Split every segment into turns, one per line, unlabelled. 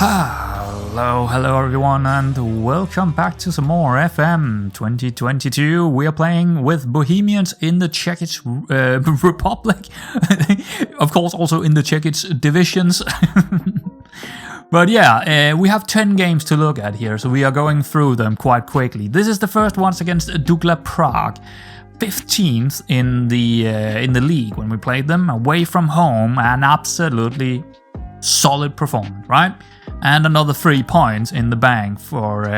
Hello everyone, and welcome back to some more FM22. We are playing with Bohemians in the Czech Republic. Of course, also in the Czech divisions. But yeah, we have 10 games to look at here, so we are going through them quite quickly. This is the first one against Dukla Prague. 15th in the league when we played them, away from home, and absolutely solid performance, right? And another 3 points in the bank for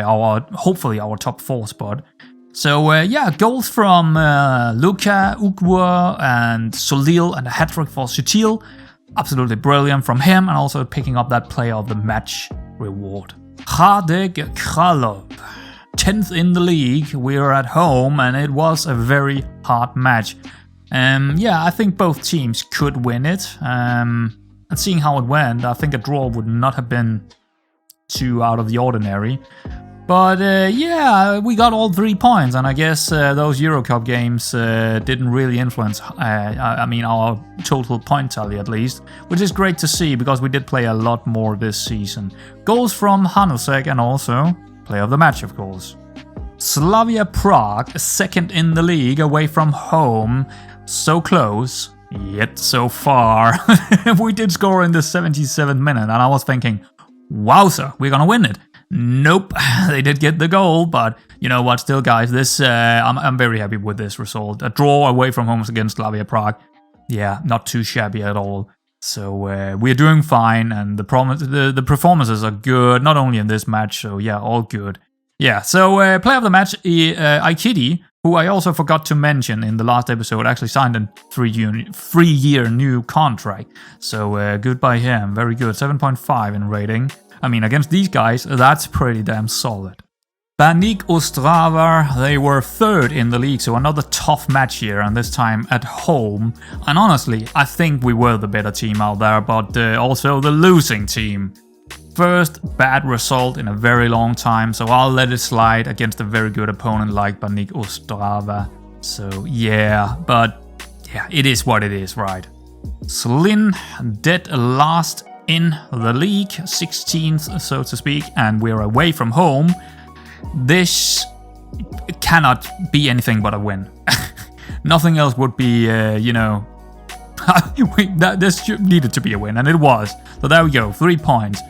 hopefully our top 4 spot. So yeah, goals from Luka, Ugwa and Solil, and a hat-trick for Sutil. Absolutely brilliant from him, and also picking up that player of the match reward. Radek Kralov. 10th in the league, we are at home, and it was a very hard match. Yeah, I think both teams could win it. And seeing how it went, I think a draw would not have been too out of the ordinary. But yeah, we got all 3 points, and I guess those Euro Cup games didn't really influence, our total point tally at least, which is great to see because we did play a lot more this season. Goals from Hanusek and also player of the match, of course. Slavia Prague, second in the league, away from home, so close. Yet so far. We did score in the 77th minute, and I was thinking, wowza, we're gonna win it. Nope, they did get the goal, but you know what, still guys, this I'm very happy with this result. A draw away from home against Slavia Prague. Yeah, not too shabby at all. So we're doing fine, and the performances are good, not only in this match, so yeah, all good. Yeah, so player of the match, Aikidi, who I also forgot to mention in the last episode, actually signed a 3-year new contract. So good by him, very good, 7.5 in rating. I mean, against these guys, that's pretty damn solid. Baník Ostrava, they were 3rd in the league, so another tough match here, and this time at home. And honestly, I think we were the better team out there, but also the losing team. First bad result in a very long time, so I'll let it slide against a very good opponent like Baník Ostrava. So yeah, but yeah, it is what it is, right? Slin dead last in the league, 16th so to speak, and we're away from home. This cannot be anything but a win. Nothing else would be, this needed to be a win, and it was. So there we go, 3 points.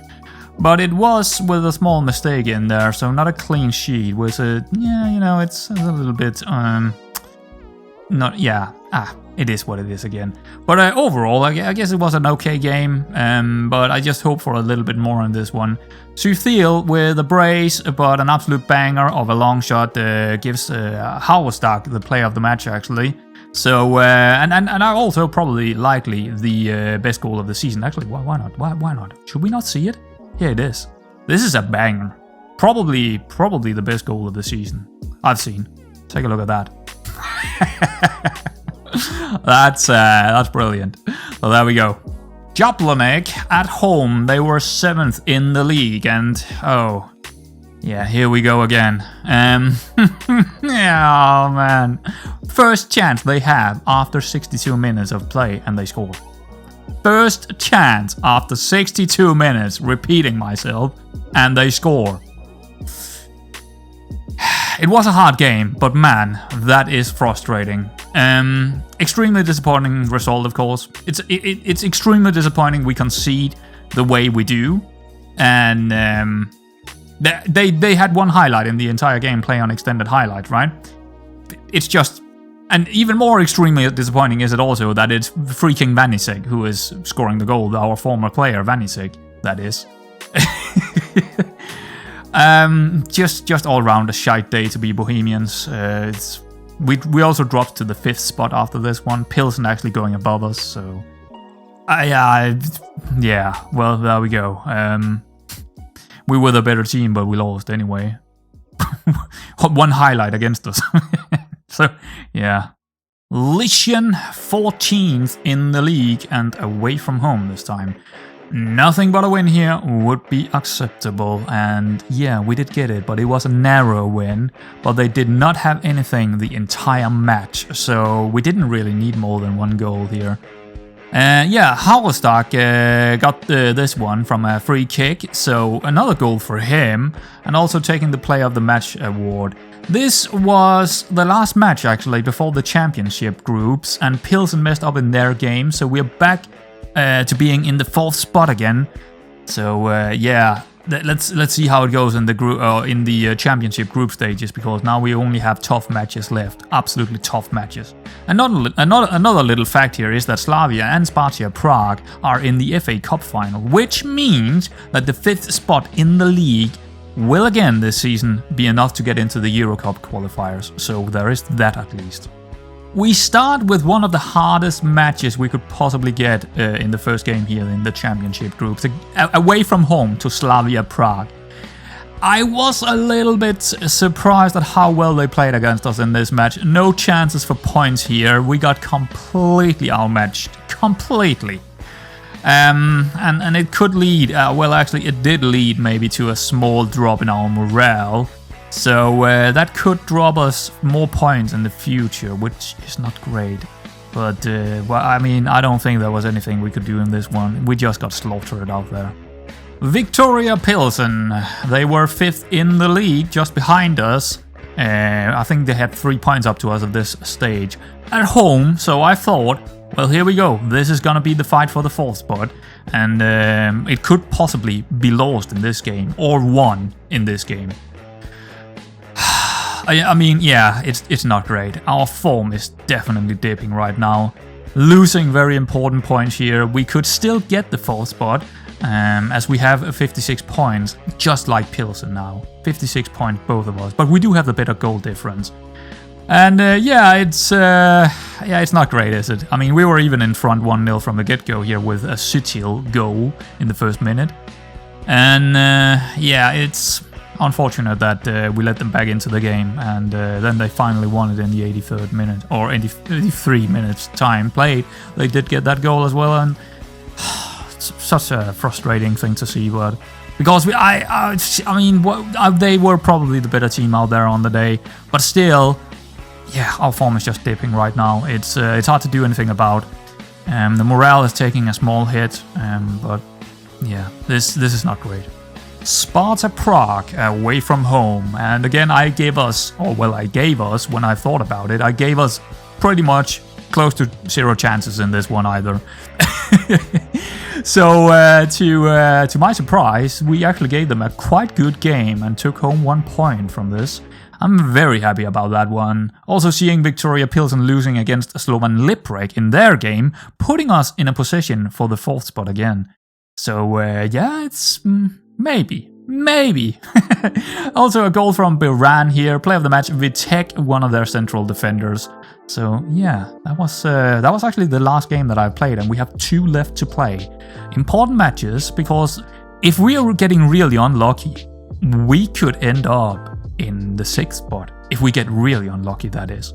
But it was with a small mistake in there, so not a clean sheet. It's a little bit, it is what it is again. But overall, I guess it was an okay game, but I just hope for a little bit more on this one. Sutil with a brace, but an absolute banger of a long shot gives Halverstad the player of the match, actually. So, and I also probably likely the best goal of the season. Actually, why not? Why not? Should we not see it? Here it is. This is a banger. Probably the best goal of the season I've seen. Take a look at that. That's brilliant. So there we go. Jablonec at home. They were 7th in the league, and oh yeah, here we go again. Yeah, oh man. First chance they have after 62 minutes of play, and they scored. First chance after 62 minutes, repeating myself, and they score. It was a hard game, but man, that is frustrating. Extremely disappointing result, of course. It's extremely disappointing we concede the way we do, and they had one highlight in the entire game, play on extended highlight, right? It's just. And even more extremely disappointing is it also that it's freaking Vanisek who is scoring the goal, our former player, Vanisek, that is. Just all round a shite day to be Bohemians. We also dropped to the 5th spot after this one. Pilsen actually going above us, so... yeah, well, there we go. We were the better team, but we lost anyway. One highlight against us. So, yeah. Lysian 14th in the league and away from home this time. Nothing but a win here would be acceptable, and yeah, we did get it, but it was a narrow win, but they did not have anything the entire match, so we didn't really need more than one goal here. Yeah, Hallerstock got this one from a free kick, so another goal for him, and also taking the Player of the Match award. This was the last match actually before the championship groups, and Pilsen messed up in their game, so we're back to being in the 4th spot again. So yeah, let's see how it goes in the group in the championship group stages, because now we only have tough matches left, absolutely tough matches. Another little fact here is that Slavia and Sparta Prague are in the FA Cup final, which means that the 5th spot in the league will again this season be enough to get into the Euro Cup qualifiers, so there is that at least. We start with one of the hardest matches we could possibly get in the first game here in the championship groups, away from home to Slavia Prague. I was a little bit surprised at how well they played against us in this match. No chances for points here. We got completely outmatched. Completely. And it could lead, well actually it did lead maybe to a small drop in our morale. So that could drop us more points in the future, which is not great. But, well, I mean, I don't think there was anything we could do in this one. We just got slaughtered out there. Victoria Pilsen, they were 5th in the league, just behind us. I think they had 3 points up to us at this stage. At home, so I thought, well, here we go. This is gonna be the fight for the 4th spot. And it could possibly be lost in this game, or won in this game. I mean, yeah, it's not great. Our form is definitely dipping right now. Losing very important points here. We could still get the 4th spot, as we have 56 points, just like Pilsen now. 56 points, both of us. But we do have the better goal difference. And yeah, it's not great, is it? I mean, we were even in front 1-0 from the get-go here with a Sutil goal in the first minute. And yeah, it's unfortunate that we let them back into the game, and then they finally won it in the 83rd minute, or 83 minutes time played. They did get that goal as well, and it's such a frustrating thing to see, but because I mean, they were probably the better team out there on the day, but still, yeah, our form is just dipping right now. It's hard to do anything about. The morale is taking a small hit, but yeah, this is not great. Sparta Prague away from home, and again I gave us, when I thought about it, I gave us pretty much close to 0 chances in this one either. So to my surprise, we actually gave them a quite good game and took home 1 point from this. I'm very happy about that one. Also seeing Victoria Pilsen losing against Slovan Liberec in their game, putting us in a position for the 4th spot again. So yeah, it's maybe. Also a goal from Biran here, Player of the Match, Vitek, one of their central defenders. So yeah, that was actually the last game that I played, and we have 2 left to play. Important matches, because if we are getting really unlucky, we could end up in the 6th spot. If we get really unlucky, that is.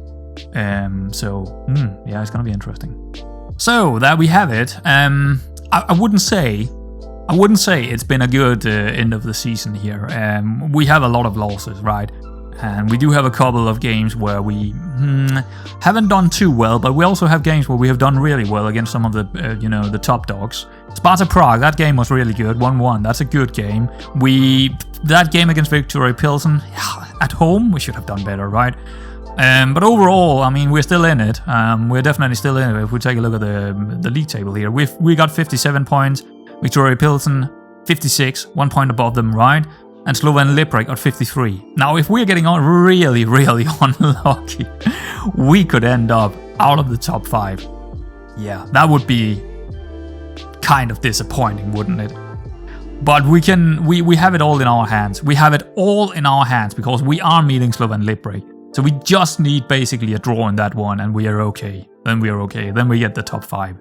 So yeah, it's gonna be interesting. So there we have it. I wouldn't say it's been a good end of the season here. We have a lot of losses, right? And we do have a couple of games where we haven't done too well, but we also have games where we have done really well against some of the, the top dogs. Sparta Prague, that game was really good, 1-1. That's a good game. That game against Victoria Pilsen, at home, we should have done better, right? But overall, I mean, we're still in it. We're definitely still in it. If we take a look at the league table here, we got 57 points. Victoria Pilsen, 56, 1 point above them, right? And Slovan Liberec got 53. Now, if we're getting on really unlucky, we could end up out of the top 5. Yeah, that would be kind of disappointing, wouldn't it? But we have it all in our hands. We have it all in our hands because we are meeting Slovan Liberec. So we just need basically a draw in that one, and we are okay. Then we are okay. Then we get the top 5.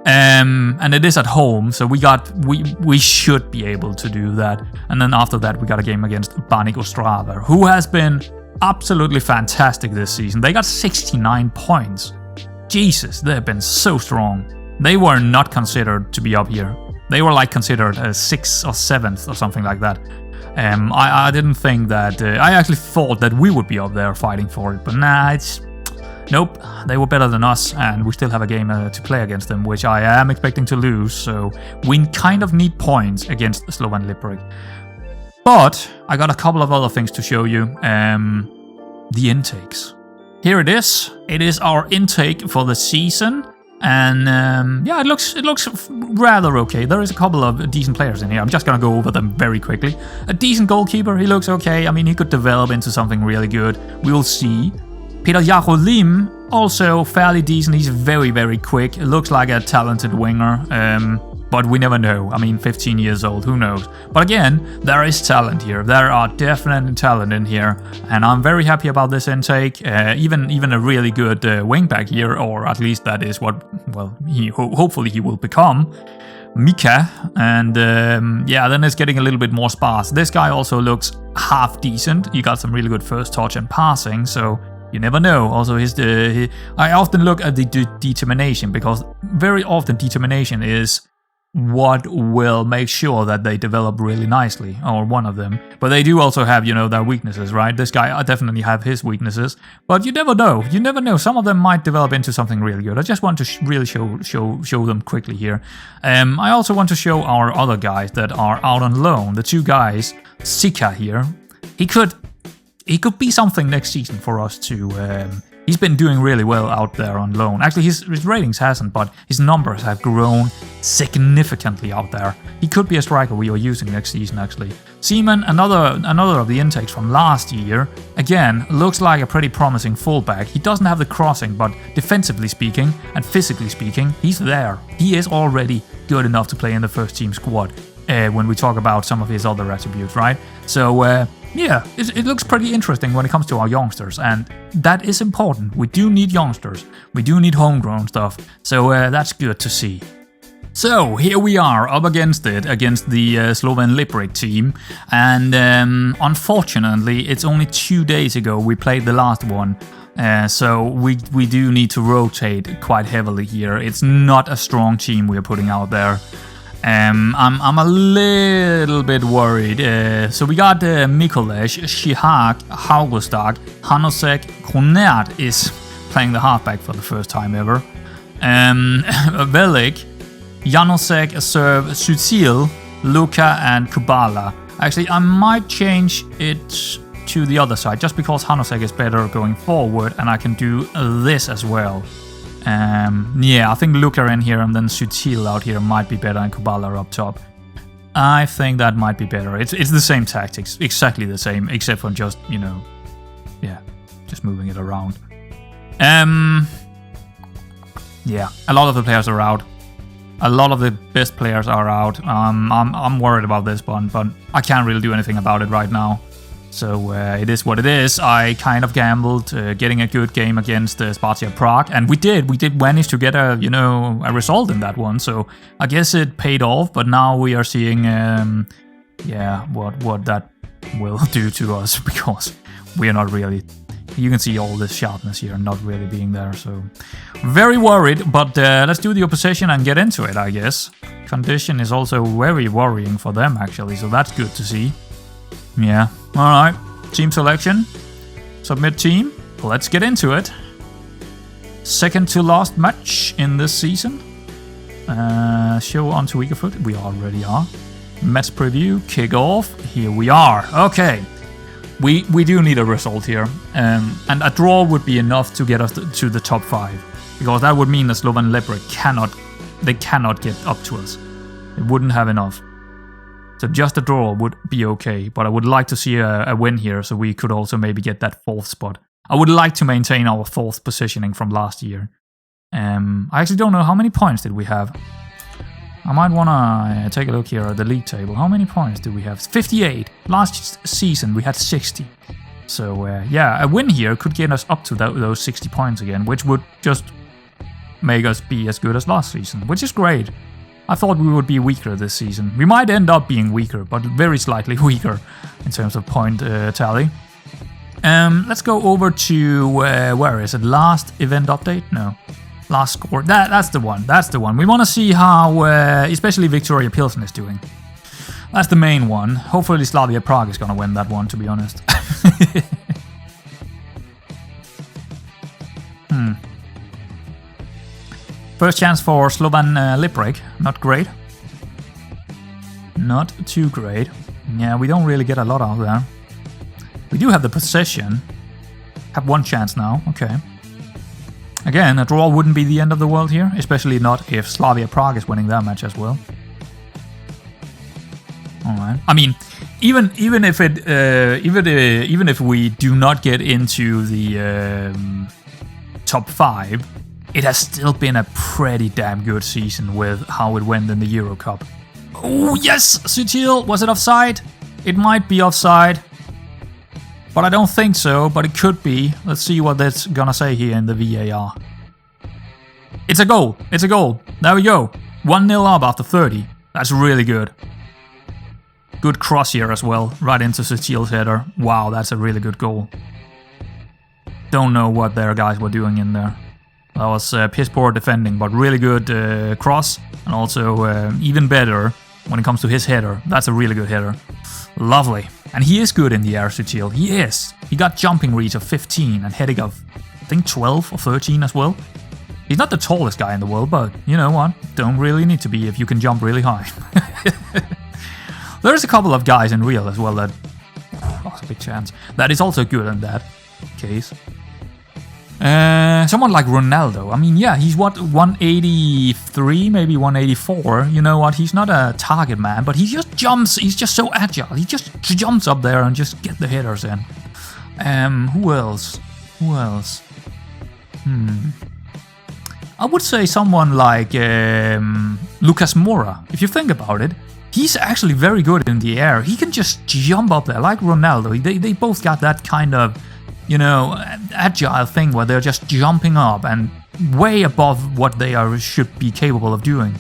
And it is at home, so we should be able to do that. And then after that, we got a game against Banik Ostrava, who has been absolutely fantastic this season. They got 69 points. Jesus, they have been so strong. They were not considered to be up here. They were like considered 6th or 7th or something like that. I didn't think that. I actually thought that we would be up there fighting for it, but nah, Nope, they were better than us, and we still have a game to play against them, which I am expecting to lose, so we kind of need points against Slovan Liberec. But I got a couple of other things to show you. The intakes. Here it is. It is our intake for the season. And yeah, it looks rather okay. There is a couple of decent players in here. I'm just gonna go over them very quickly. A decent goalkeeper, he looks okay. I mean, he could develop into something really good. We will see. Peter Jarolim, also fairly decent. He's very, very quick. It looks like a talented winger. But we never know. I mean, 15 years old, who knows? But again, there is talent here. There are definitely talent in here. And I'm very happy about this intake. Even a really good wingback here, or at least that is what, well, hopefully he will become. Mika. And yeah, then it's getting a little bit more sparse. This guy also looks half decent. He got some really good first touch and passing, so you never know. Also, I often look at the determination, because very often determination is what will make sure that they develop really nicely, or one of them. But they do also have, you know, their weaknesses, right? This guy definitely have his weaknesses, but you never know. You never know. Some of them might develop into something really good. I just want to really show them quickly here. I also want to show our other guys that are out on loan. The two guys, Sika here. He could be something next season for us to. He's been doing really well out there on loan. Actually, his ratings hasn't, but his numbers have grown significantly out there. He could be a striker we are using next season, actually. Seaman, another of the intakes from last year. Again, looks like a pretty promising fullback. He doesn't have the crossing, but defensively speaking and physically speaking, he's there. He is already good enough to play in the first team squad when we talk about some of his other attributes, right? So, yeah, it looks pretty interesting when it comes to our youngsters, and that is important. We do need youngsters. We do need homegrown stuff, so that's good to see. So, here we are, up against the Slovan Liberec team, and unfortunately, it's only 2 days ago we played the last one. So we do need to rotate quite heavily here. It's not a strong team we're putting out there. I'm a little bit worried. So we got Mikulesh, Shihak, Haugustak, Hanosek, Kronert is playing the halfback for the first time ever. Velik, Janosek, Serv, Sutil, Luka, and Kubala. Actually, I might change it to the other side, just because Hanosek is better going forward, and I can do this as well. Yeah, I think Luka in here and then Sutil out here might be better, and Kubala up top. I think that might be better. It's the same tactics, exactly the same, except for just, you know, yeah, just moving it around. Yeah, a lot of the players are out. A lot of the best players are out. I'm worried about this one, but I can't really do anything about it right now. So it is what it is. I kind of gambled getting a good game against Sparta Prague, and we did manage to get a result in that one. So I guess it paid off. But now we are seeing yeah, what that will do to us, because we are not really. You can see all this sharpness here not really being there. So very worried. But let's do the opposition and get into it, I guess. Condition is also very worrying for them, actually. So that's good to see. Yeah. Alright, team selection, submit team, let's get into it. Second to last match in this season. Show on to Weakerfoot, we already are. Match preview, kick off, here we are. Okay, we do need a result here. And a draw would be enough to get us to the top 5. Because that would mean that Slovan Liberec cannot get up to us. It wouldn't have enough. So just a draw would be okay, but I would like to see a win here, so we could also maybe get that 4th spot. I would like to maintain our 4th positioning from last year. I actually don't know, how many points did we have? I might want to take a look here at the league table. How many points do we have? 58. Last season we had 60. So yeah, a win here could get us up to those 60 points again, which would just make us be as good as last season, which is great. I thought we would be weaker this season. We might end up being weaker, but very slightly weaker in terms of point tally. Let's go over to, where is it? Last event update? No. Last score. That's the one. That's the one. We want to see how, especially Victoria Pilsen is doing. That's the main one. Hopefully Slavia Prague is going to win that one, to be honest. First chance for Slovan Liberec. Not great. Not too great. Yeah, we don't really get a lot out there. We do have the possession. Have one chance now. Okay. Again, a draw wouldn't be the end of the world here, especially not if Slavia Prague is winning that match as well. All right. I mean, even if we do not get into the top 5, it has still been a pretty damn good season with how it went in the Euro Cup. Oh yes, Sutil, was it offside? It might be offside, but I don't think so. But it could be. Let's see what that's gonna say here in the VAR. It's a goal. It's a goal. There we go. 1-0 up after 30. That's really good. Good cross here as well, right into Sutil's header. Wow, that's a really good goal. Don't know what their guys were doing in there. That was piss poor defending, but really good cross, and also even better when it comes to his header. That's a really good header. Lovely. And he is good in the air, Sutil. He is. He got jumping reach of 15 and heading of, I think, 12 or 13 as well. He's not the tallest guy in the world, but you know what? Don't really need to be if you can jump really high. There's a couple of guys in Real as well that... Oh, that's a big chance. That is also good in that case. Someone like Ronaldo. I mean, yeah, he's what, 183, maybe 184. You know what? He's not a target man, but he just jumps. He's just so agile. He just jumps up there and just get the headers in. Who else? Who else? I would say someone like Lucas Moura. If you think about it, he's actually very good in the air. He can just jump up there like Ronaldo. They both got that kind of, you know, agile thing where they're just jumping up and way above what they should be capable of doing.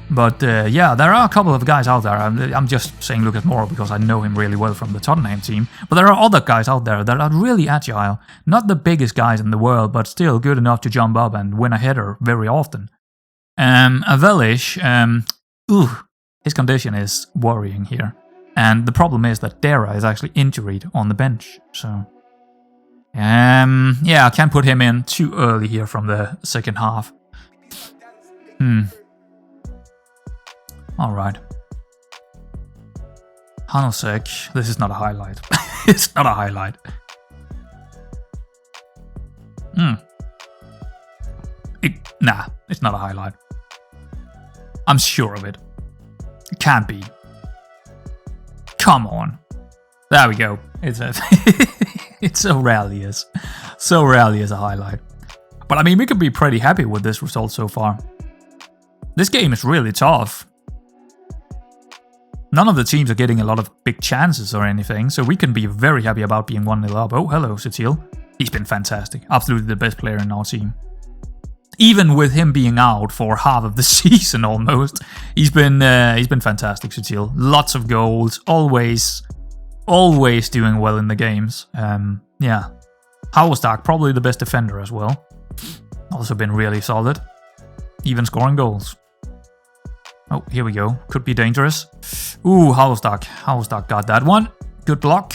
But yeah, there are a couple of guys out there. I'm just saying Lucas Moura because I know him really well from the Tottenham team. But there are other guys out there that are really agile. Not the biggest guys in the world, but still good enough to jump up and win a header very often. Avelish, his condition is worrying here. And the problem is that Dera is actually injured on the bench. So, yeah, I can't put him in too early here from the second half. Alright. Hanosek, this is not a highlight. It's not a highlight. Nah, it's not a highlight. I'm sure of it. It can't be. Come on. There we go. It's a it so rarely is. So rarely is a highlight. But I mean, we could be pretty happy with this result so far. This game is really tough. None of the teams are getting a lot of big chances or anything, so we can be very happy about being 1-0 up. Oh, hello, Sutil. He's been fantastic. Absolutely the best player in our team. Even with him being out for half of the season almost, he's been fantastic, Sutil. Lots of goals, always doing well in the games. Yeah. Haustak, probably the best defender as well. Also been really solid. Even scoring goals. Oh, here we go. Could be dangerous. Ooh, Haustak. Haustak got that one. Good block.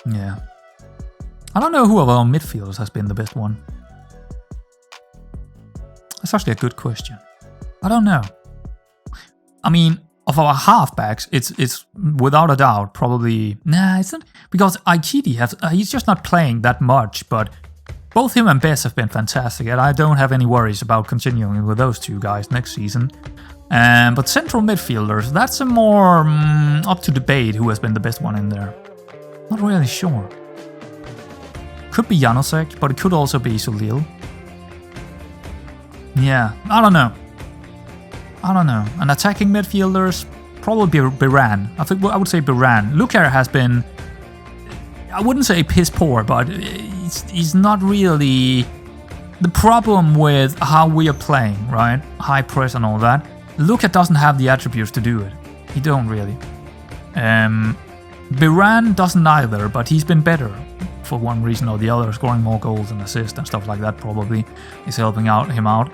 Yeah. I don't know who of our midfielders has been the best one. That's actually a good question. I don't know. I mean, of our halfbacks, it's without a doubt probably... Nah, it's not... Because Aikidi he's just not playing that much, but both him and Bess have been fantastic, and I don't have any worries about continuing with those two guys next season. But central midfielders, that's a more up to debate who has been the best one in there. Not really sure. Could be Janosek, but it could also be Sulil. Yeah, I don't know. And attacking midfielders, probably Biran. I would say Biran. Luker has been, I wouldn't say piss poor, but he's not really the problem with how we are playing, right? High press and all that. Luker doesn't have the attributes to do it. He don't really. Biran doesn't either, but he's been better for one reason or the other. Scoring more goals and assists and stuff like that probably is helping him out.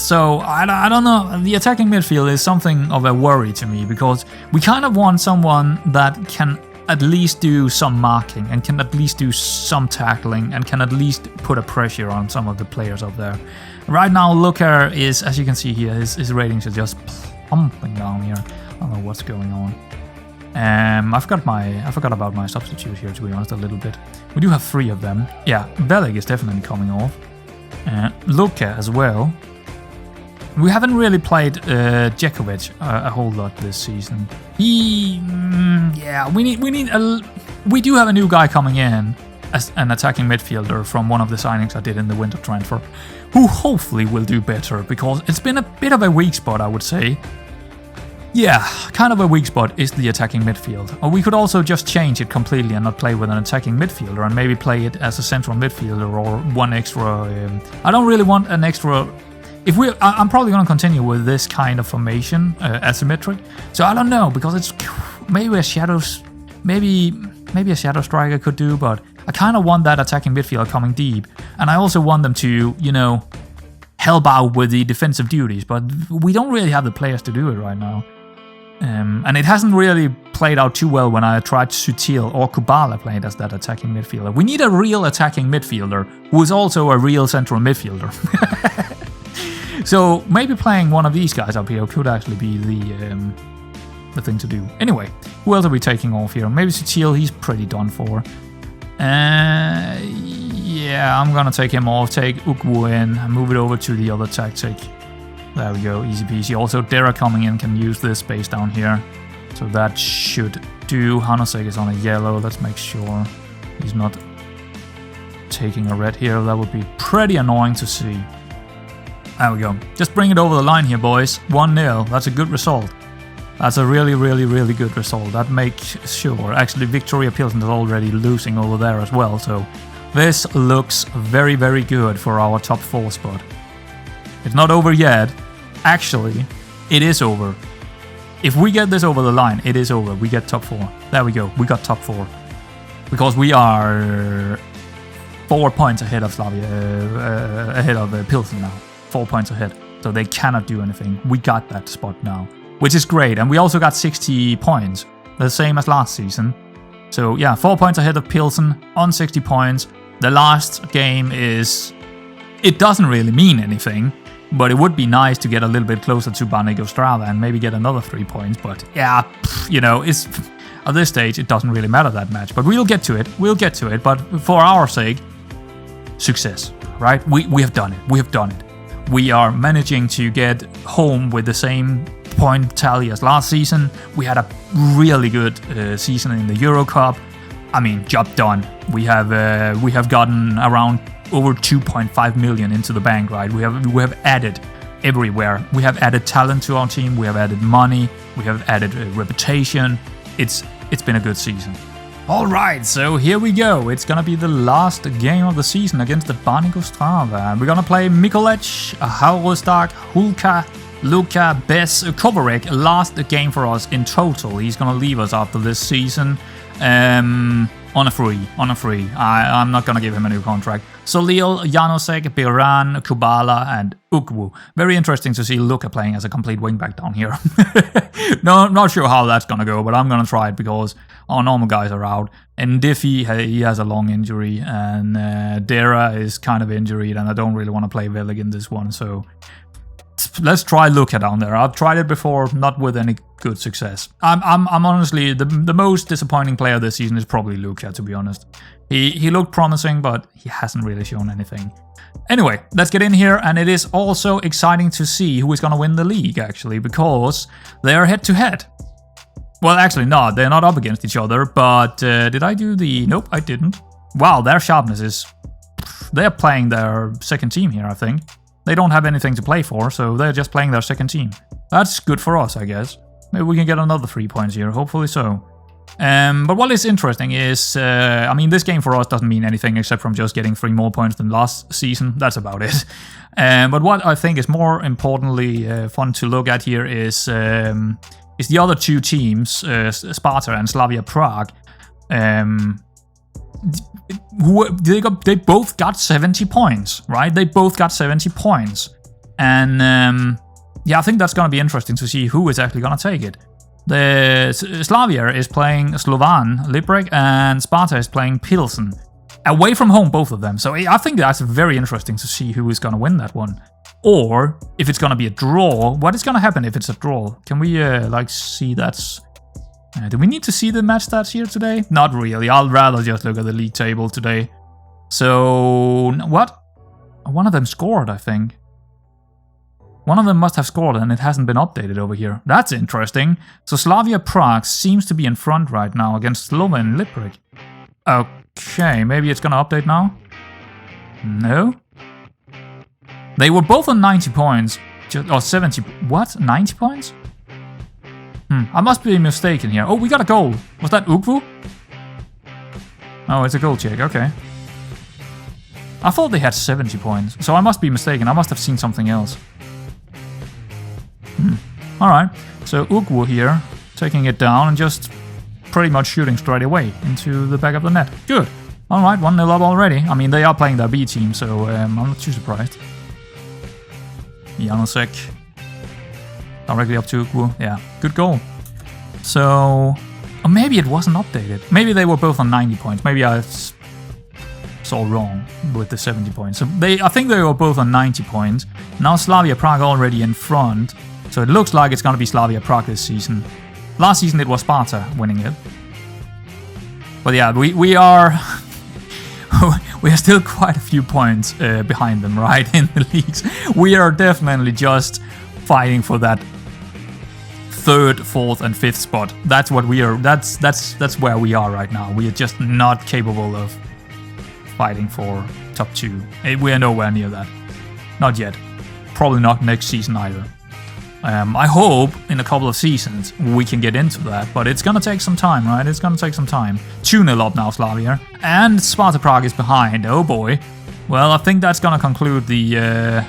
So I don't know. The attacking midfield is something of a worry to me because we kind of want someone that can at least do some marking and can at least do some tackling and can at least put a pressure on some of the players up there. Right now, Luka is, as you can see here, his ratings are just pumping down here. I don't know what's going on. I forgot about my substitute here, to be honest, a little bit. We do have 3 of them. Yeah, Velik is definitely coming off. Luka as well. We haven't really played Djekovic a whole lot this season. We do have a new guy coming in as an attacking midfielder from one of the signings I did in the winter transfer, who hopefully will do better, because it's been a bit of a weak spot, I would say. Yeah, kind of a weak spot is the attacking midfield. Or we could also just change it completely and not play with an attacking midfielder and maybe play it as a central midfielder or one extra. I don't really want an extra. I'm probably going to continue with this kind of formation, asymmetric. So I don't know, because it's maybe a shadow striker could do, but I kind of want that attacking midfielder coming deep, and I also want them to, help out with the defensive duties. But we don't really have the players to do it right now. And it hasn't really played out too well when I tried Sutil or Kubala played as that attacking midfielder. We need a real attacking midfielder who is also a real central midfielder. So maybe playing one of these guys up here could actually be the thing to do. Anyway, who else are we taking off here? Maybe Sutil, he's pretty done for. Yeah, I'm gonna take him off, take Ukwu in, and move it over to the other tactic. There we go, easy peasy. Also, Dera coming in can use this space down here. So that should do. Hanosek is on a yellow. Let's make sure he's not taking a red here. That would be pretty annoying to see. There we go. Just bring it over the line here, boys. 1-0. That's a good result. That's a really, really, really good result. That makes sure. Actually, Victoria Pilsen is already losing over there as well. So this looks very, very good for our top 4 spot. It's not over yet. Actually, it is over. If we get this over the line, it is over. We get top 4. There we go. We got top 4. Because we are 4 points ahead of Slavia, ahead of Pilsen now. 4 points ahead. So they cannot do anything. We got that spot now, which is great. And we also got 60 points. The same as last season. So yeah, 4 points ahead of Pilsen on 60 points. The last game is... It doesn't really mean anything. But it would be nice to get a little bit closer to Banik Ostrava and maybe get another 3 points. But yeah, it's at this stage, it doesn't really matter that much. But we'll get to it. We'll get to it. But for our sake, success, right? We have done it. We have done it. We are managing to get home with the same point tally as last season. We had a really good season in the Euro Cup. I mean, job done. We have gotten around over 2.5 million into the bank, right? We have added everywhere. We have added talent to our team. We have added money. We have added reputation. It's been a good season. All right, so here we go. It's gonna be the last game of the season against the Banik Ostrava. We're gonna play Mikolec, Haurostak, Hulka, Luka, Bes, Kovarek. Last game for us in total. He's gonna leave us after this season. On a free. I'm not gonna give him a new contract. Solil, Janosek, Biran, Kubala, and Ukwu. Very interesting to see Luka playing as a complete wingback down here. No, I'm not sure how that's gonna go, but I'm gonna try it because our normal guys are out. And Diffie, he has a long injury, and Dera is kind of injured, and I don't really want to play Velik in this one, so let's try Luka down there. I've tried it before, not with any good success. I'm honestly, the most disappointing player this season is probably Luka, to be honest. He looked promising, but he hasn't really shown anything. Anyway, let's get in here, and it is also exciting to see who is going to win the league, actually, because they are head-to-head. Well, actually, no, they're not up against each other, but did I do the... Nope, I didn't. Wow, their sharpness is... They're playing their second team here, I think. They don't have anything to play for, so they're just playing their second team. That's good for us, I guess. Maybe we can get another 3 points here, hopefully so. But what is interesting is, I mean, this game for us doesn't mean anything except from just getting 3 more points than last season. That's about it. But what I think is more importantly fun to look at here is the other 2 teams, Sparta and Slavia Prague. They both got 70 points, right? They both got 70 points. And yeah, I think that's going to be interesting to see who is actually going to take it. The Slavia is playing Slovan Liberec, and Sparta is playing Pilsen. Away from home, both of them. So I think that's very interesting to see who is going to win that one. Or if it's going to be a draw, what is going to happen if it's a draw? Can we see that's... do we need to see the match stats here today? Not really. I'll rather just look at the league table today. So, what? One of them scored, I think. One of them must have scored and it hasn't been updated over here. That's interesting. So Slavia Prague seems to be in front right now against Slovan Liberec. Okay, maybe it's gonna update now? No? They were both on 90 points. Or 70... What? 90 points? I must be mistaken here. Oh, we got a goal. Was that Ukvu? Oh, it's a goal check. Okay. I thought they had 70 points. So I must be mistaken. I must have seen something else. Alright, so Ukwu here, taking it down and just pretty much shooting straight away into the back of the net. Good. Alright, 1-0 up already. I mean, they are playing their B team, so I'm not too surprised. Janosek. Directly up to Ukwu. Yeah, good goal. So... Or maybe it wasn't updated. Maybe they were both on 90 points. Maybe I saw wrong with the 70 points. So I think they were both on 90 points. Now Slavia Prague already in front. So it looks like it's going to be Slavia Prague this season. Last season it was Sparta winning it. But yeah, we are... we are still quite a few points behind them, right, in the leagues. We are definitely just fighting for that 3rd, 4th and 5th spot. That's what we are... That's where we are right now. We are just not capable of fighting for top 2. We are nowhere near that. Not yet. Probably not next season either. I hope in a couple of seasons we can get into that, but it's gonna take some time, right? It's gonna take some time. 2-0 up now, Slavia. And Sparta Prague is behind. Oh boy. Well, I think that's gonna conclude the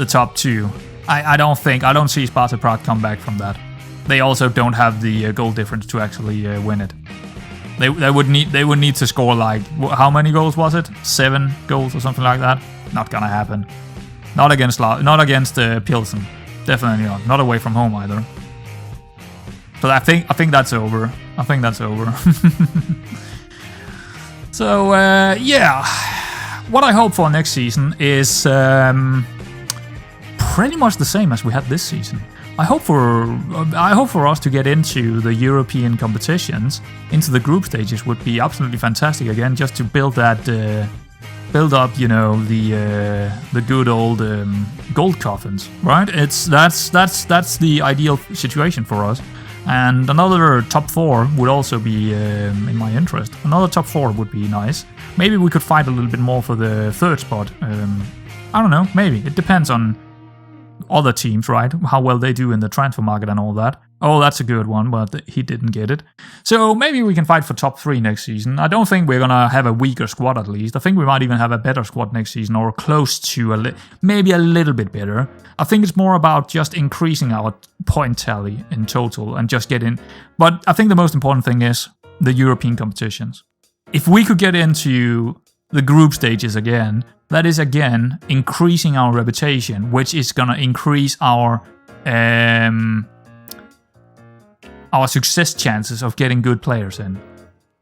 top 2. I don't see Sparta Prague come back from that. They also don't have the goal difference to actually win it. They would need to score like, how many goals was it? 7 goals or something like that. Not gonna happen. Not against Pilsen. Definitely not. Not away from home either. But I think that's over. I think that's over. So yeah, what I hope for next season is pretty much the same as we had this season. I hope for us to get into the European competitions, into the group stages would be absolutely fantastic again, just to build that. Build up, you know, the good old gold coffins, right? That's the ideal situation for us. And another top 4 would also be in my interest. Another top 4 would be nice. Maybe we could fight a little bit more for the 3rd spot. I don't know, maybe. It depends on other teams, right? How well they do in the transfer market and all that. Oh, that's a good one, but he didn't get it. So maybe we can fight for top 3 next season. I don't think we're going to have a weaker squad at least. I think we might even have a better squad next season, or close to maybe a little bit better. I think it's more about just increasing our point tally in total and just getting... But I think the most important thing is the European competitions. If we could get into the group stages again, that is again increasing our reputation, which is going to increase our success chances of getting good players in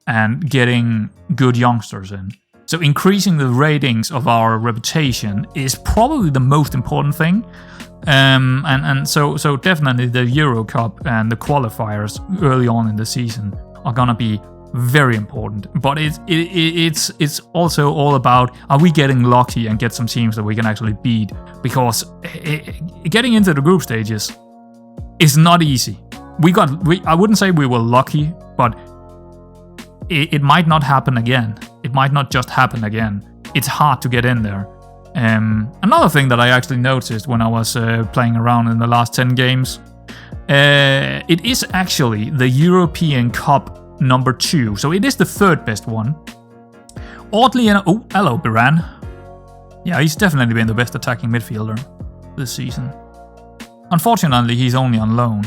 and getting good youngsters in. So increasing the ratings of our reputation is probably the most important thing. So definitely the Euro Cup and the qualifiers early on in the season are gonna be very important. But it's also all about, are we getting lucky and get some teams that we can actually beat? Because getting into the group stages is not easy. I wouldn't say we were lucky, but it might not happen again. It might not just happen again. It's hard to get in there. Another thing that I actually noticed when I was playing around in the last 10 games, it is actually the European Cup number 2. So it is the 3rd best one. Oddly enough... Oh, hello, Biran. Yeah, he's definitely been the best attacking midfielder this season. Unfortunately, he's only on loan.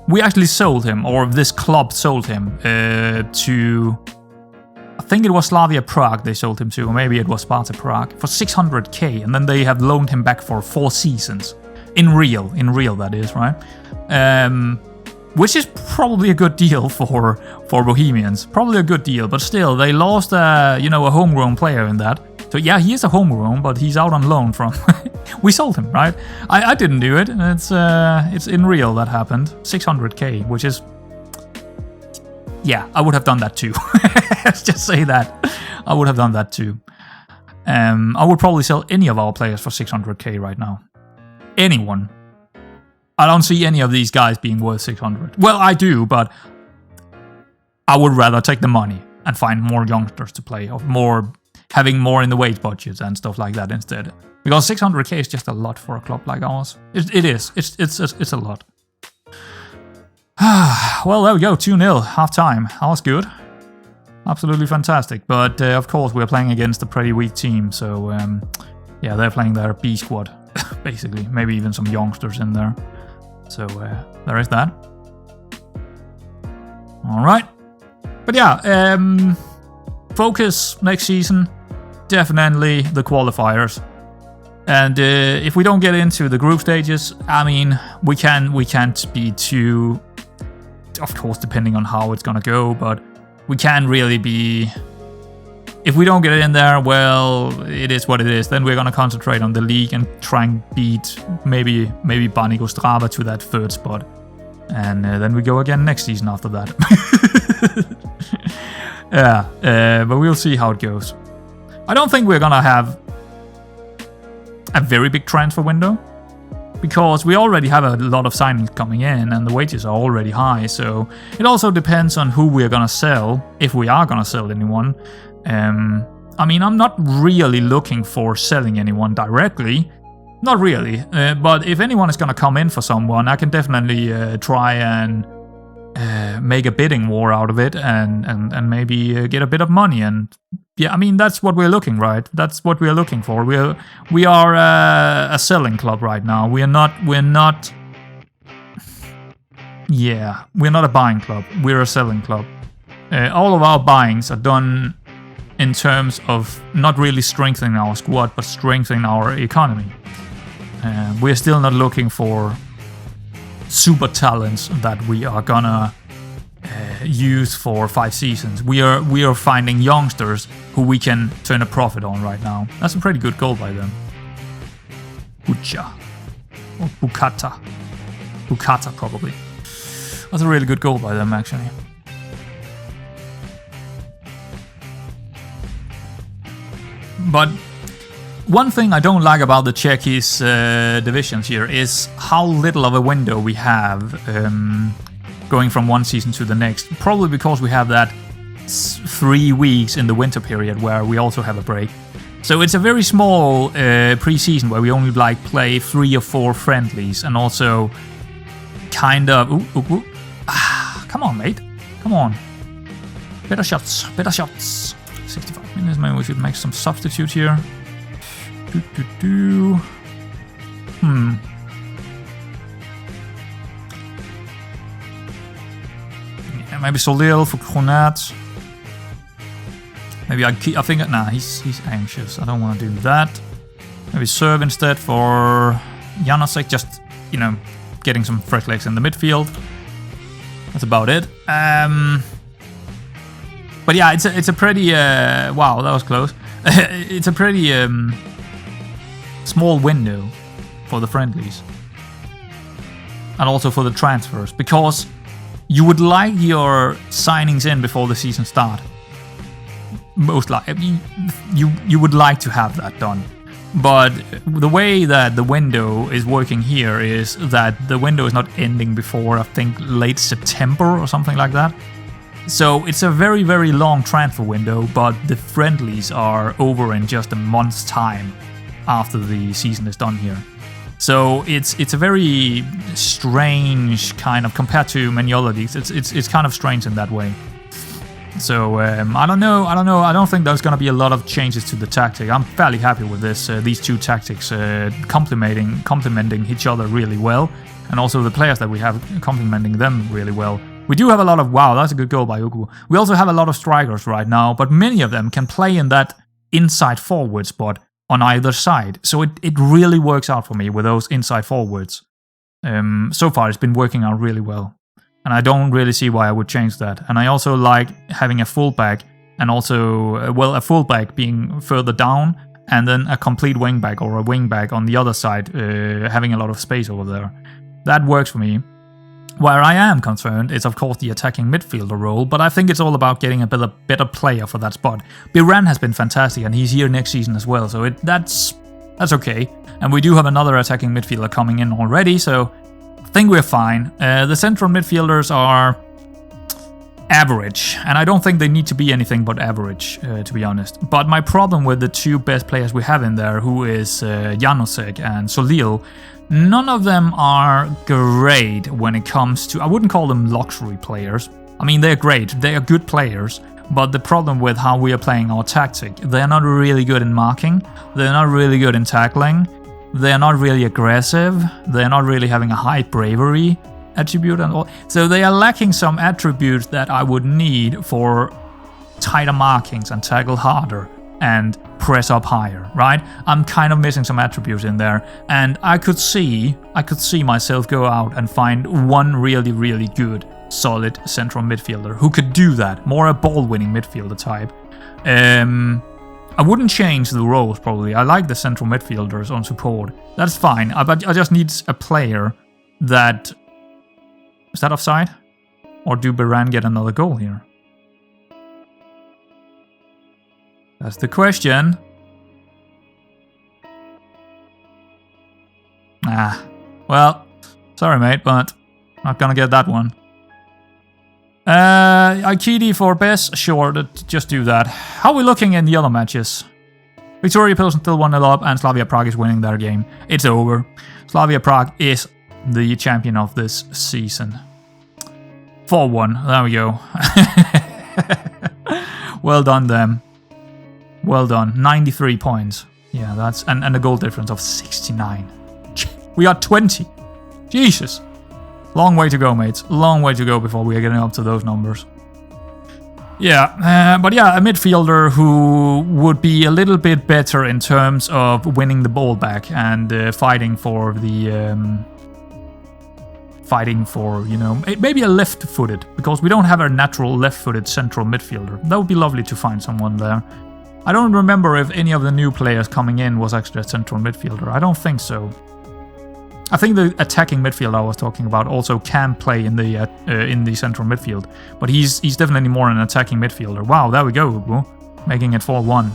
We actually sold him, or this club sold him to... I think it was Slavia Prague they sold him to, or maybe it was Sparta Prague, for 600k, and then they have loaned him back for 4 seasons. In real that is, right? which is probably a good deal for Bohemians. Probably a good deal, but still, they lost a homegrown player in that. So yeah, he is a homegrown, but he's out on loan from... we sold him, right? I didn't do it. It's in real that happened. 600k, which is... Yeah, I would have done that too. Let's just say that. I would have done that too. I would probably sell any of our players for 600k right now. Anyone. I don't see any of these guys being worth 600. Well, I do, but I would rather take the money and find more youngsters to play, or having more in the wage budgets and stuff like that instead. Because 600k is just a lot for a club like ours. It is. It's a lot. Well, there we go. 2-0, half time. That was good. Absolutely fantastic. But of course, we're playing against a pretty weak team. So yeah, they're playing their B squad, basically. Maybe even some youngsters in there. So there is that. All right. But yeah, focus next season, definitely the qualifiers. And if we don't get into the group stages, I mean, we can't be too, of course, depending on how it's gonna go, but we can't really be. If we don't get in there, well, it is what it is. Then we're gonna concentrate on the league and try and beat maybe Barnigo Strava to that third spot, and then we go again next season after that. Yeah, but we'll see how it goes. I don't think we're gonna have a very big transfer window, because we already have a lot of signings coming in and the wages are already high, so it also depends on who we're gonna sell, if we are gonna sell anyone. I mean, I'm not really looking for selling anyone directly, not really, but if anyone is gonna come in for someone, I can definitely try and make a bidding war out of it and maybe get a bit of money. And yeah, I mean, that's what we're looking, right? That's what we're looking for. We are a selling club right now. We're not a buying club. We're a selling club. All of our buyings are done in terms of not really strengthening our squad, but strengthening our economy. We're still not looking for super talents that we are gonna use for 5 seasons. We are finding youngsters who we can turn a profit on right now. That's a pretty good goal by them. Bucha. Or Bukata. Bukata, probably. That's a really good goal by them, actually. But one thing I don't like about the Czechi's divisions here is how little of a window we have going from one season to the next. Probably because we have that 3 weeks in the winter period where we also have a break. So it's a very small pre-season where we only play 3 or 4 friendlies, and also kind of... come on, mate. Come on. Better shots. 65 minutes, maybe we should make some substitute here. Yeah, maybe Solil for Kronat. Maybe I think... Nah, he's anxious. I don't want to do that. Maybe serve instead for Janasek, just, getting some fresh legs in the midfield. That's about it. But yeah, it's a pretty... wow, that was close. It's a pretty small window for the friendlies. And also for the transfers. Because you would like your signings in before the season start. Most likely. You would like to have that done. But the way that the window is working here is that the window is not ending before, I think, late September or something like that. So it's a very, very long transfer window, but the friendlies are over in just a month's time after the season is done here. So it's a very strange kind of, compared to many other leagues, it's kind of strange in that way. So I don't know. I don't think there's going to be a lot of changes to the tactic. I'm fairly happy with this. These two tactics complementing each other really well, and also the players that we have complementing them really well. We do have a lot of... Wow, that's a good goal by Uku. We also have a lot of strikers right now, but many of them can play in that inside forward spot on either side. So it really works out for me with those inside forwards. So far, it's been working out really well. And I don't really see why I would change that. And I also like having a fullback, and also, a fullback being further down, and then a complete wingback or a wingback on the other side, having a lot of space over there. That works for me. Where I am concerned is, of course, the attacking midfielder role, but I think it's all about getting a better player for that spot. Biran has been fantastic, and he's here next season as well, so that's okay. And we do have another attacking midfielder coming in already, so I think we're fine. The central midfielders are average, and I don't think they need to be anything but average, to be honest. But my problem with the two best players we have in there, who is Janusek and Solil, none of them are great when it comes to... I wouldn't call them luxury players. I mean, they're great, they are good players, but the problem with how we are playing our tactic, they're not really good in marking, they're not really good in tackling, they're not really aggressive, they're not really having a high bravery attribute and all. So they are lacking some attributes that I would need for tighter markings and tackle harder and press up higher, right? I'm kind of missing some attributes in there, and I could see myself go out and find one really, really good, solid central midfielder who could do that, more a ball-winning midfielder type. I wouldn't change the roles probably. I like the central midfielders on support. That's fine, but I just need a player that... Is that offside? Or do Biran get another goal here? That's the question. Well, sorry mate, but not gonna get that one. Aikidi for Bess? Sure, just do that. How are we looking in the other matches? Victoria Pilsen still 1-0 up, and Slavia Prague is winning their game. It's over. Slavia Prague is the champion of this season. 4-1. There we go. Well done, them. Well done. 93 points. Yeah, that's... And a goal difference of 69. We are 20. Jesus. Long way to go, mates. Long way to go before we are getting up to those numbers. Yeah, but yeah, a midfielder who would be a little bit better in terms of winning the ball back and fighting for the... you know, maybe a left-footed, because we don't have a natural left-footed central midfielder. That would be lovely to find someone there. I don't remember if any of the new players coming in was actually a central midfielder. I don't think so. I think the attacking midfielder I was talking about also can play in the central midfield, but he's definitely more an attacking midfielder. Wow, there we go, Ugo. Making it 4-1.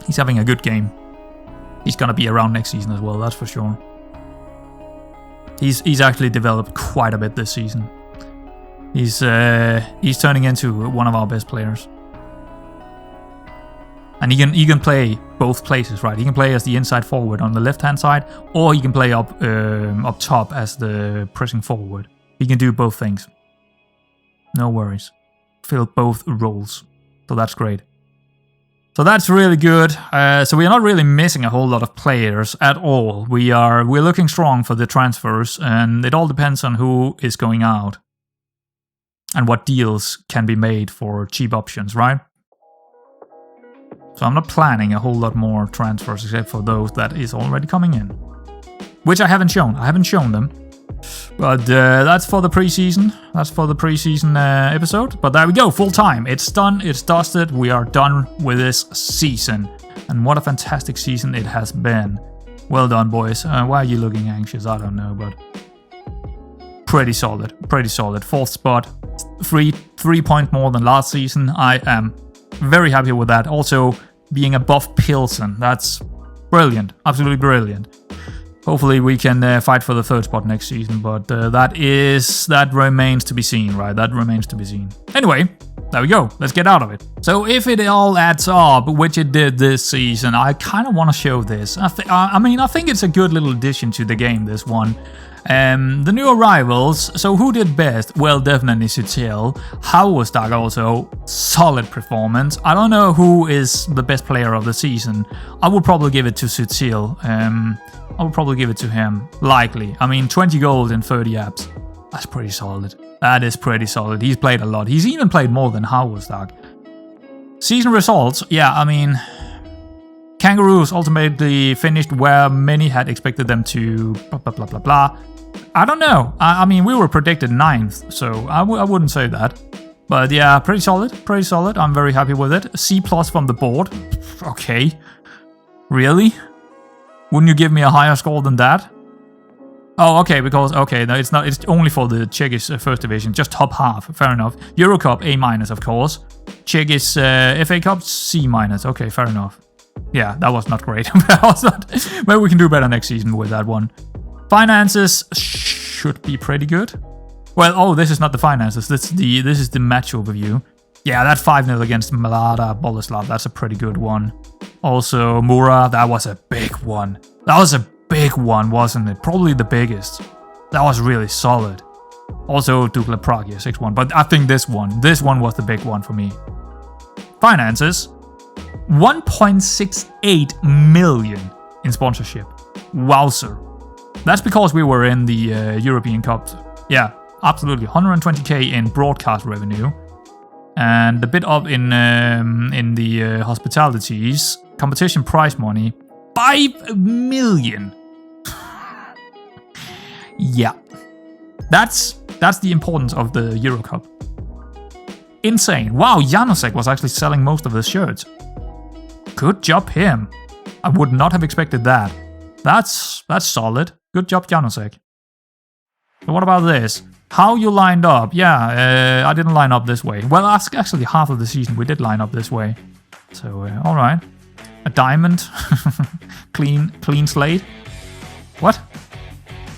He's having a good game. He's gonna be around next season as well, that's for sure. He's actually developed quite a bit this season. He's turning into one of our best players. And he can play both places, right? He can play as the inside forward on the left-hand side, or he can play up top as the pressing forward. He can do both things. No worries. Fill both roles. So that's great. So that's really good. So we are not really missing a whole lot of players at all. We're looking strong for the transfers, and it all depends on who is going out and what deals can be made for cheap options, right? So I'm not planning a whole lot more transfers except for those that is already coming in, which I haven't shown. I haven't shown them. But that's for the preseason. That's for the preseason episode. But there we go, full time. It's done, it's dusted. We are done with this season. And what a fantastic season it has been. Well done, boys. Why are you looking anxious? I don't know, but pretty solid. Pretty solid. 4th spot. 3 points more than last season. I am very happy with that. Also, being above Pilsen. That's brilliant. Absolutely brilliant. Hopefully we can fight for the 3rd spot next season, but that remains to be seen, right? That remains to be seen. Anyway, there we go. Let's get out of it. So if it all adds up, which it did this season, I kind of want to show this. I think it's a good little addition to the game, this one. The new arrivals, so who did best? Well, definitely Sutil. How was that also? Solid performance. I don't know who is the best player of the season. I would probably give it to Sutil. I would probably give it to him, likely. I mean, 20 goals in 30 apps. That's pretty solid. That is pretty solid. He's played a lot. He's even played more than Hauerstag. Season results, yeah, I mean... Kangaroos ultimately finished where many had expected them to... blah, blah, blah, blah, blah. I don't know. I mean, we were predicted 9th, so I wouldn't say that. But yeah, pretty solid. Pretty solid. I'm very happy with it. C+ from the board. Okay. Really? Wouldn't you give me a higher score than that? Oh, okay, because, okay, no, it's not, it's only for the Czech first division, just top half, fair enough. Euro Cup, A-, of course. Czech FA Cup, C-. Okay, fair enough. Yeah, that was not great. Maybe we can do better next season with that one. Finances should be pretty good. Well, oh, this is not the finances, this is the match overview. Yeah, that 5-0 against Mlada Boleslav, that's a pretty good one. Also, Mura, that was a big one. That was a big one, wasn't it? Probably the biggest. That was really solid. Also, Dukla Prague, 6-1. But I think this one was the big one for me. Finances, 1.68 million in sponsorship. Wowzer. That's because we were in the European Cup. Yeah, absolutely. 120k in broadcast revenue. And a bit up in the hospitalities. Competition prize money. 5 million. Yeah. That's the importance of the Euro Cup. Insane. Wow, Janosek was actually selling most of the shirts. Good job him. I would not have expected that. That's solid. Good job, Janosek. So what about this? How you lined up? Yeah, I didn't line up this way. Well, actually half of the season we did line up this way. So, alright. A diamond. clean slate. What?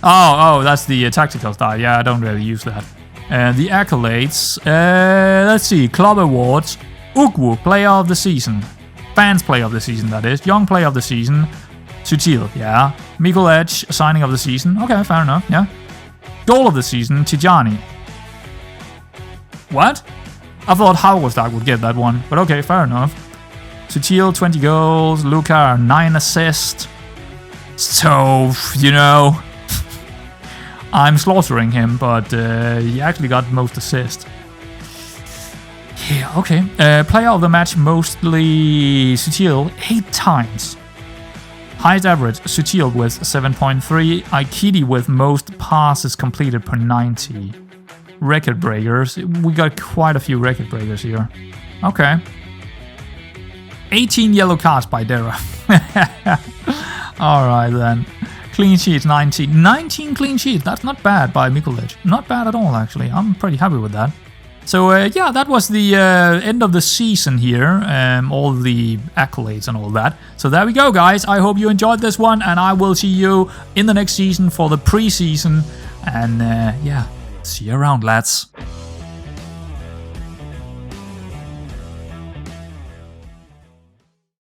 Oh, that's the tactical style. Yeah, I don't really use that. The accolades. Let's see. Club awards. Ugwu, player of the season. Fans player of the season, that is. Young player of the season. Sutil, yeah. Mikkel Edge, signing of the season. Okay, fair enough, yeah. Goal of the season, Tijani. What? I thought Halvorstad would get that one, but okay, fair enough. Sutil, 20 goals. Luka, 9 assists. So, you know, I'm slaughtering him, but he actually got most assists. Yeah, okay. Player of the match, mostly Sutil, 8 times. Highest average, Sutil with 7.3. Aikidi with most passes completed per 90. Record breakers. We got quite a few record breakers here. Okay. 18 yellow cards by Dera. Alright then. Clean sheets, 19. 19 clean sheets. That's not bad by Mikolic. Not bad at all, actually. I'm pretty happy with that. So, yeah, that was the end of the season here. All the accolades and all that. So there we go, guys. I hope you enjoyed this one. And I will see you in the next season for the pre-season. And, yeah, see you around, lads.